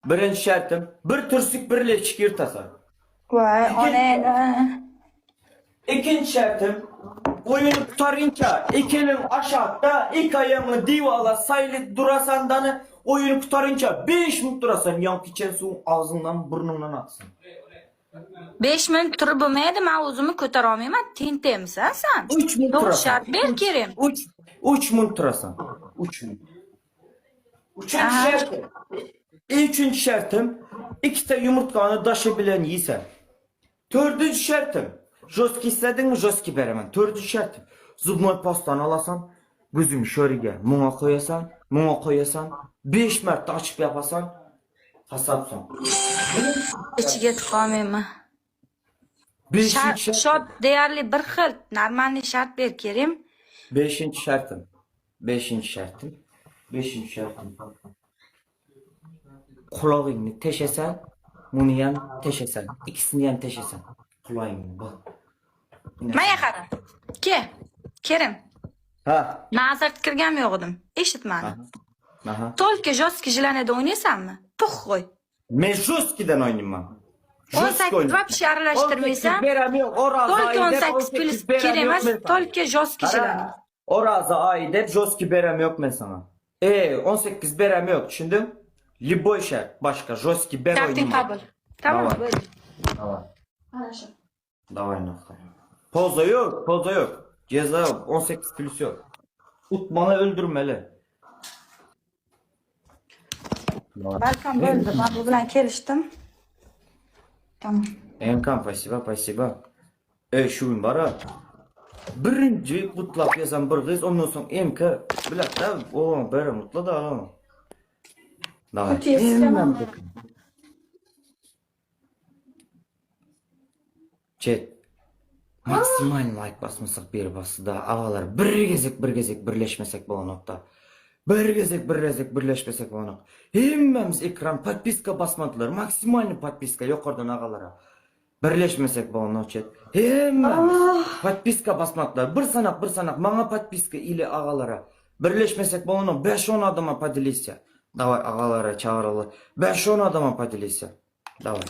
Birinchi shartim, bir tursuk bir lechki yirtasan. Voy, ona. İkinci şartım, oyunu tutarınca ikinin aşağıda, ilk ayağını divala sayılı durasandanı oyunu tutarınca 5 minut durasan yank içen su ağzından burnundan atsın. 5 minut turib bo'lmaydi, men o'zimni ko'tara olmayman. Tentaymisan sen? 3 minut To'g'ri durasan. shart ber kerim. 3 minut durasan. 3 minut. Üçüncü Aha. şartım. Üçüncü şartım, ikide yumurtkanı daşı bilen yiysen. Dördüncü şartım, joski istedin mi joski veremem. Dördüncü şartım, zubnoy pastan alasan, gözünü şöyle muğa koyasan, 5 marta açıp yapasan, hasapsan. Ichiga tiqolmayman. Beşinci şartım. Shot deyarli bir xil. Normalniy shart ber kerim. Beşinci şartım. Beşinchi shartim. Qulog'ingni teshasan, buni ham teshasan. İkisini ham teshasan. Qulog'ingni bak. Manga qara. Kerim. Ha. Nazarda kirgan yo'q edim. Eshit mani. Aha. Tolka joski jilanida o'ynaysanmi? Puh qo'y. Men joskidan o'ynayman. 18 вообще aralashtirmaysan. Tolka 18 plus kerak emas. Tolka joski jilani. Oraza ay deb joski berem yok men sana. 18 berem yok, tushunding? Liboy shart, boshqa joski ber Sharting o'ynayman. qabul. Tamam mı? Böyle. Давай. Хорошо. Давай nahtar. Poza yok. Ceza yok. 18 plus yok. Utmanı öldürmeli. Balkon bo'ldi. Men bu bilan kelishdim. Tamam. Emkan, спасибо. Shu bora. Birinchi qutlab yasam bir qiz, ondan so'ng emka biladi-da, o bari mutlu da. Давай. Chat. Maksimal like basmasak berib bosida, avvallar bir gezek birlashmasak bo'lmoqda. Bir gezek birlashmasak bo'lmoq. Hammamiz ekran podpiska basmadilar. Maksimalni podpiska yuqoridan ag'alara. Birlashmasak bo'lmoq chat. Hammamiz podpiska basmadilar. Bir sanaq menga podpiska ile ag'alara. Birlashmasak bo'lmoq 5-10 odamga поделиться. Давай ag'alara chaqirili. 5-10 odamga поделиться. Давай.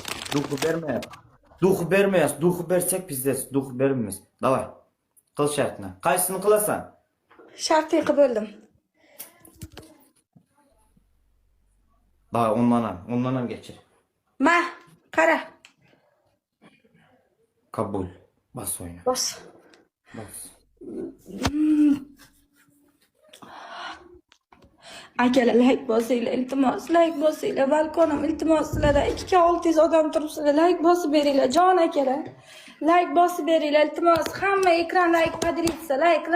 Duxu bermayapsiz. Duxu bersak pizdasiz. Duxu bermaymiz. Давай. Qil shartni. Qaysini qilasan? Shartni qildim. Давай, ondan ham geçir. Ma, qara. Kabul. Bas oyna. Bas. Akalar like bosinglar, iltimos, like bosinglar. Balkonim iltimos sizlarda 2600 odam turibsizlar. Like bosib beringlar, jon akalar. Like bosib beringlar, iltimos. Hamma ekran like поделиться. Like.